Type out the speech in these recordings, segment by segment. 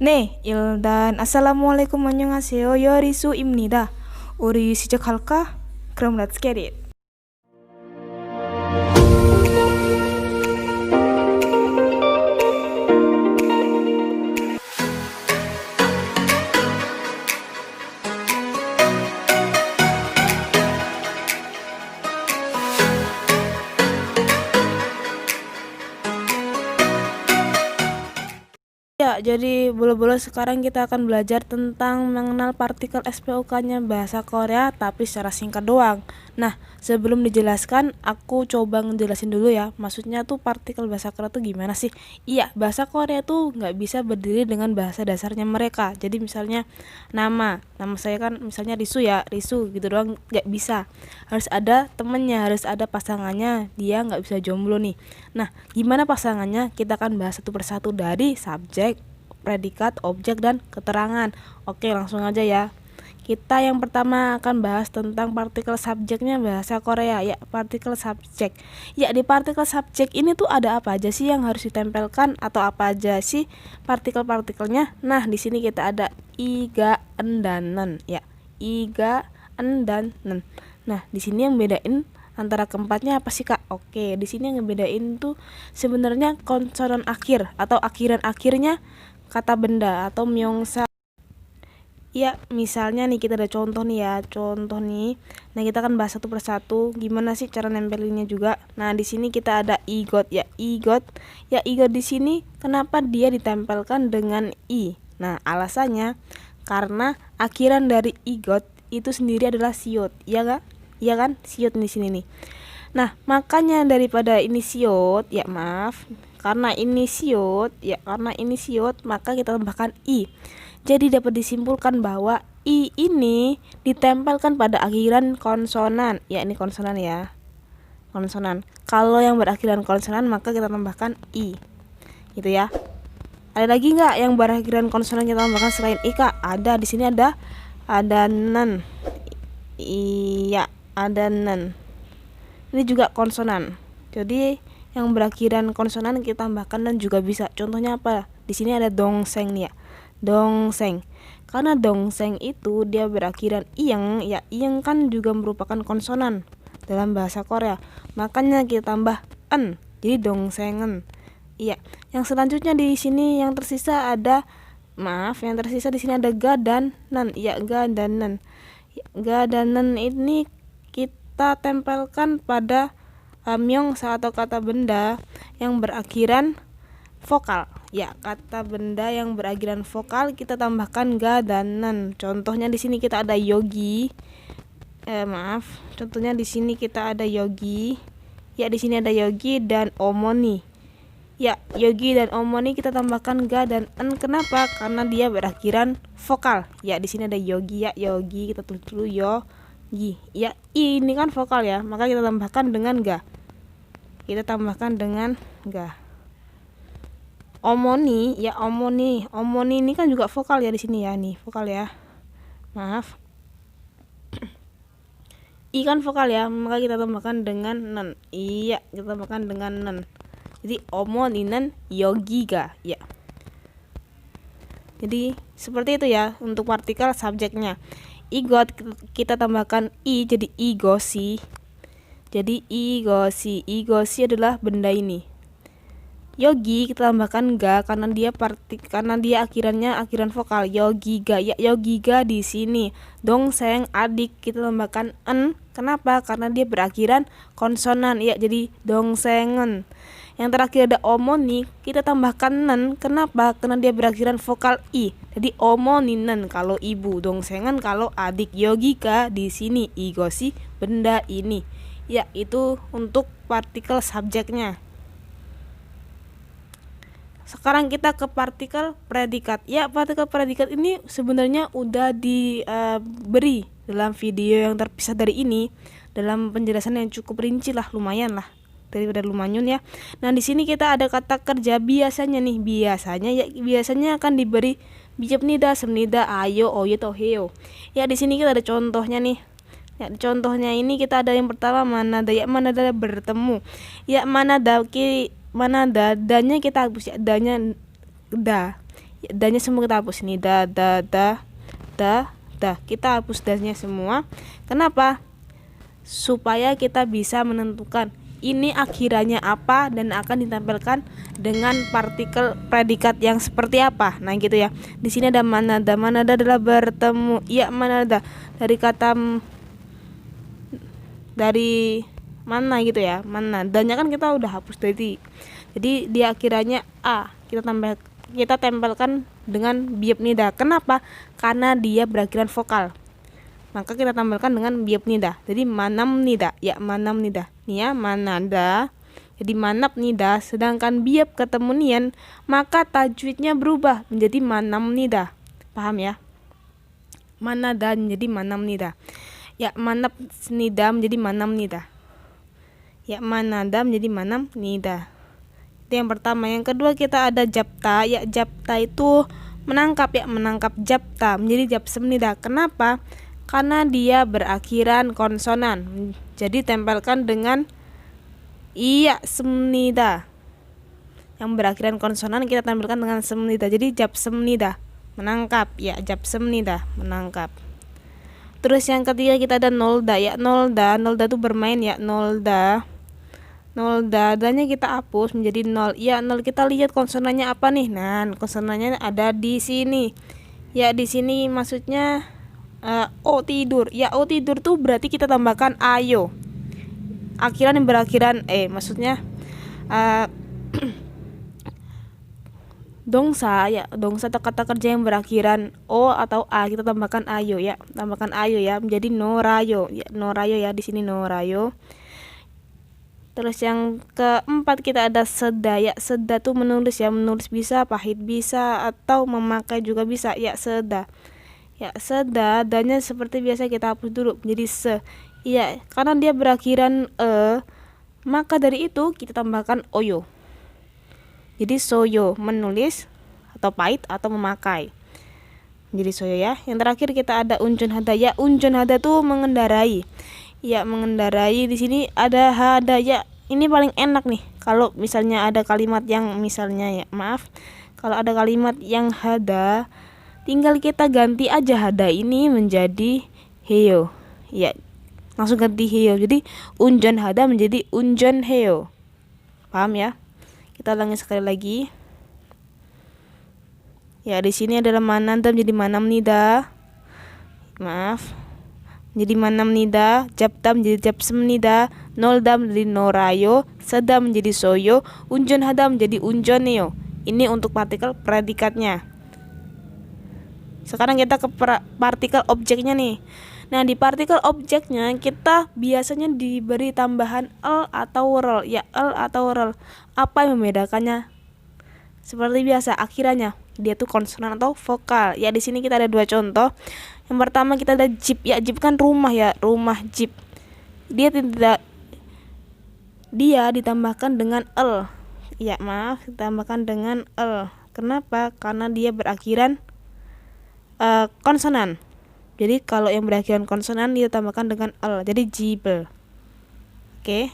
네, 일단 assalamualaikum 안녕하세요. 여리수입니다. 우리 시작할까? 그럼 let's get it. Ya, jadi bola-bola sekarang kita akan belajar tentang mengenal partikel SPOK-nya bahasa Korea tapi secara singkat doang. Nah, sebelum dijelaskan, aku coba ngejelasin dulu ya. Maksudnya tuh partikel bahasa Korea tuh gimana sih? Iya, bahasa Korea tuh nggak bisa berdiri dengan bahasa dasarnya mereka. Jadi misalnya nama saya kan misalnya Risu ya, Risu gitu doang nggak bisa. Harus ada temennya, harus ada pasangannya. Dia nggak bisa jomblo nih. Nah, gimana pasangannya? Kita akan bahas satu persatu dari subjek, predikat, objek, dan keterangan. Oke, langsung aja ya. Kita yang pertama akan bahas tentang partikel subjeknya bahasa Korea. Ya, partikel subjek. Ya, di partikel subjek ini tuh ada apa aja sih yang harus ditempelkan atau apa aja sih partikel-partikelnya? Nah, di sini kita ada iga, en, dan nen. Ya, iga, en, dan nen. Nah, di sini yang bedain antara keempatnya apa sih Kak? Oke, di sini yang ngebedain tuh sebenarnya konsonan akhir atau akhiran-akhirnya kata benda atau myeongsa. Ya, misalnya nih kita ada contoh nih ya, contoh nih. Nah, kita akan bahas satu persatu gimana sih cara nempelinnya juga. Nah, di sini kita ada igot ya, igot. Ya, igot di sini kenapa dia ditempelkan dengan i? Nah, alasannya karena akhiran dari igot itu sendiri adalah siot, ya kan? Iya kan? Siot di sini nih. Nah, makanya daripada ini siot, ya maaf, karena ini siot, maka kita tambahkan i. Jadi dapat disimpulkan bahwa i ini ditempelkan pada akhiran konsonan. Ya, ini konsonan ya. Konsonan. Kalau yang berakhiran konsonan maka kita tambahkan i. Gitu ya. Ada lagi nggak yang berakhiran konsonan kita tambahkan selain i, Kak? Ada, di sini ada nen. Iya, ada nen. Ini juga konsonan. Jadi yang berakhiran konsonan kita tambahkan dan juga bisa. Contohnya apa? Di sini ada dongseng nih ya. Dongseng. Karena dongseng itu dia berakhiran iyeng, ya iyeng kan juga merupakan konsonan dalam bahasa Korea. Makanya kita tambah en. Jadi dongsengen. Iya. Yang selanjutnya di sini yang tersisa ada yang tersisa di sini ada ga dan nan. Ya, ga dan nan. Ga dan nan ini kita tempelkan pada myeongsa atau kata benda yang berakhiran vokal. Ya, kata benda yang berakhiran vokal kita tambahkan ga dan nan. Contohnya di sini kita ada yogi. Contohnya di sini kita ada yogi. Ya, di sini ada yogi dan omoni. Ya, yogi dan omoni kita tambahkan ga dan en. Kenapa? Karena dia berakhiran vokal. Ya, di sini ada yogi ya, yogi kita tulis dulu yogi. Ya, ini kan vokal ya, maka kita tambahkan dengan ga. Kita tambahkan dengan ga. Omoni ya, omoni ini kan juga vokal ya di sini ya, nih vokal ya, maaf. I kan vokal ya, maka kita tambahkan dengan nen. Iya, kita tambahkan dengan nen. Jadi omoni는 여기가 ya. Jadi seperti itu ya untuk partikel subjeknya. Igot kita tambahkan i jadi igosi. Jadi igosi adalah benda ini. Yogi kita tambahkan ga karena dia akhiran vokal. Yogiga ya, yogiga di sini. Dongseng adik kita tambahkan en. Kenapa? Karena dia berakhiran konsonan ya, jadi dongsengen. Yang terakhir ada omoni kita tambahkan nen. Kenapa? Karena dia berakhiran vokal i. Jadi omoninen kalau ibu, dongsengen kalau adik. Yogika di sini igosi benda ini. Ya, itu untuk partikel subjeknya. Sekarang kita ke partikel predikat. Ya, partikel predikat ini sebenarnya udah diberi dalam video yang terpisah dari ini, dalam penjelasan yang cukup rinci lah, lumayan lah daripada lumanyun ya. Nah, di sini kita ada kata kerja biasanya nih. Biasanya akan diberi bijap nida, semnida, ayo, oyo, toheo. Ya, di sini kita ada contohnya nih. Ya, contohnya ini kita ada yang pertama manada. Ya, manada bertemu. Ya, manada dadanya kita hapus ya, danya da. Da-nya semua kita hapus. Ini da, kita hapus da-nya semua. Kenapa? Supaya kita bisa menentukan ini akhirannya apa dan akan ditampilkan dengan partikel predikat yang seperti apa. Nah gitu ya. Di sini ada manada. Manada adalah bertemu. Ya manada dari kata dari mana gitu ya. Mana. Dan-nya kan kita udah hapus tadi. Jadi di akhirannya a. Kita tempelkan dengan biop nida. Kenapa? Karena dia berakhiran vokal. Maka kita tampilkan dengan biop nida. Jadi manam nida, ya manam nida. Nih ya, manada. Jadi manap nida, sedangkan biop ketemu nian, maka tajwidnya berubah menjadi manam nida. Paham ya? Manada menjadi manam nida. Ya manap nida menjadi manam nida. Ya manada menjadi manam nida. Itu yang pertama. Yang kedua kita ada japta. Ya japta itu menangkap, ya menangkap japta menjadi japsem nida. Kenapa? Karena dia berakhiran konsonan. Jadi tempelkan dengan iya semnida. Yang berakhiran konsonan kita tampilkan dengan semnida. Jadi japsem nida, menangkap. Ya japsem nida, menangkap. Terus yang ketiga kita ada nolda. Ya nolda itu bermain, ya nolda. Nolda, danya kita hapus menjadi nol. Ya nol, kita lihat konsonannya apa nih? Nah, konsonannya ada di sini. Ya di sini maksudnya o tidur. Ya o tidur tuh berarti kita tambahkan ayo. Akhiran yang berakhiran maksudnya dongsa, ya dongsa atau kata kerja yang berakhiran o atau a kita tambahkan ayo, ya tambahkan ayo ya menjadi norayo. Ya norayo ya di sini norayo. Terus yang keempat kita ada seda. Ya seda tuh menulis, ya menulis bisa, pahit bisa, atau memakai juga bisa. Ya seda. Ya seda, danya seperti biasa kita hapus dulu menjadi se. Iya, karena dia berakhiran maka dari itu kita tambahkan oyo. Jadi soyo, menulis atau pahit atau memakai. Jadi soyo ya. Yang terakhir kita ada unjun hada. Ya unjun hada tuh mengendarai. Ya mengendarai, di sini ada hada. Ya ini paling enak nih. Kalau misalnya ada kalimat yang misalnya, ya maaf, kalau ada kalimat yang hada, tinggal kita ganti aja hada ini menjadi heyo. Ya langsung ganti heyo. Jadi unjon hada menjadi unjon heyo. Paham ya? Kita ulangi sekali lagi. Ya di sini adalah mananda menjadi manam nida. Maaf. Menjadi manam nida, japta menjadi japsem nida, nolda menjadi norayo, seda menjadi soyo, unjon hada menjadi unjon neo. Ini untuk partikel predikatnya. Sekarang kita ke partikel objeknya nih. Nah di partikel objeknya kita biasanya diberi tambahan l atau rel. Ya l atau rel. Apa yang membedakannya? Seperti biasa akhirannya dia tuh konsonan atau vokal. Ya di sini kita ada dua contoh. Yang pertama kita ada jeep. Ya jeep kan rumah, ya rumah jeep. Dia ditambahkan dengan l. Ya maaf, ditambahkan dengan l. Kenapa? Karena dia berakhiran konsonan. Jadi kalau yang berakhiran konsonan dia tambahkan dengan l. Jadi jibel. Oke.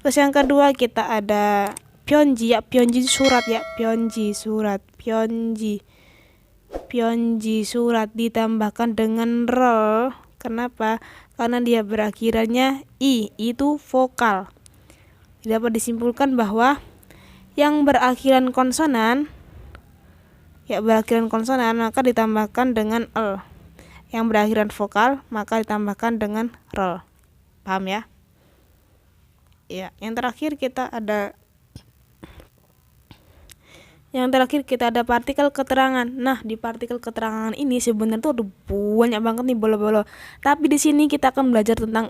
Terus yang kedua kita ada pyeonji. Ya pyeonji surat, ya pyeonji surat. Pyeonji surat ditambahkan dengan rel. Kenapa? Karena dia berakhirannya i, itu vokal. Dapat disimpulkan bahwa yang berakhiran konsonan, ya berakhiran konsonan maka ditambahkan dengan l. Yang berakhiran vokal maka ditambahkan dengan rel. Paham ya? Ya, yang terakhir kita ada partikel keterangan. Nah, di partikel keterangan ini sebenarnya tuh ada banyak banget nih bolo-bolo. Tapi di sini kita akan belajar tentang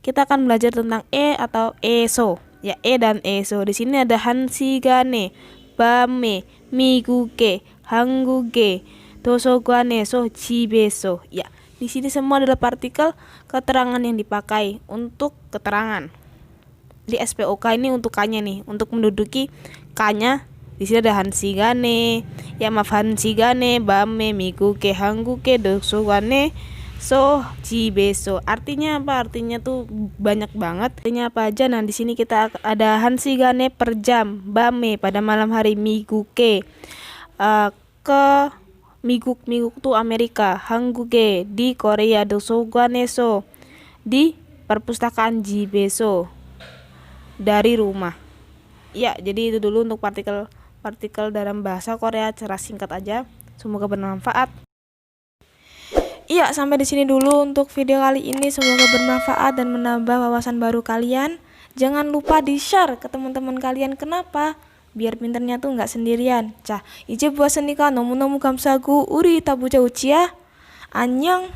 kita akan belajar tentang atau eso. Ya, dan eso. Di sini ada hanshigane, bame, miguke, hanguge, dosogane, so, jibeso. Ya, di sini semua adalah partikel keterangan yang dipakai untuk keterangan. Di SPOK ini untuk K-nya nih, untuk menduduki K-nya. Di sini ada hanshigane, ya maaf hanshigane, bame, miguke, hanguke, dosogane, so, jibeso. Artinya apa? Artinya tuh banyak banget. Artinya apa aja? Nah, di sini kita ada hanshigane per jam, bame pada malam hari, miguke ke 미국 tuh Amerika, 한국에 di Korea 도서관에서 di perpustakaan 집에서 dari rumah. Ya, jadi itu dulu untuk partikel dalam bahasa Korea secara singkat aja. Semoga bermanfaat. Iya, sampai di sini dulu untuk video kali ini. Semoga bermanfaat dan menambah wawasan baru kalian. Jangan lupa di-share ke teman-teman kalian. Kenapa? Biar pinternya tuh nggak sendirian. 자, 이제 보았으니까 너무너무 감사하고 우리 이따 보자 우치야. 안녕.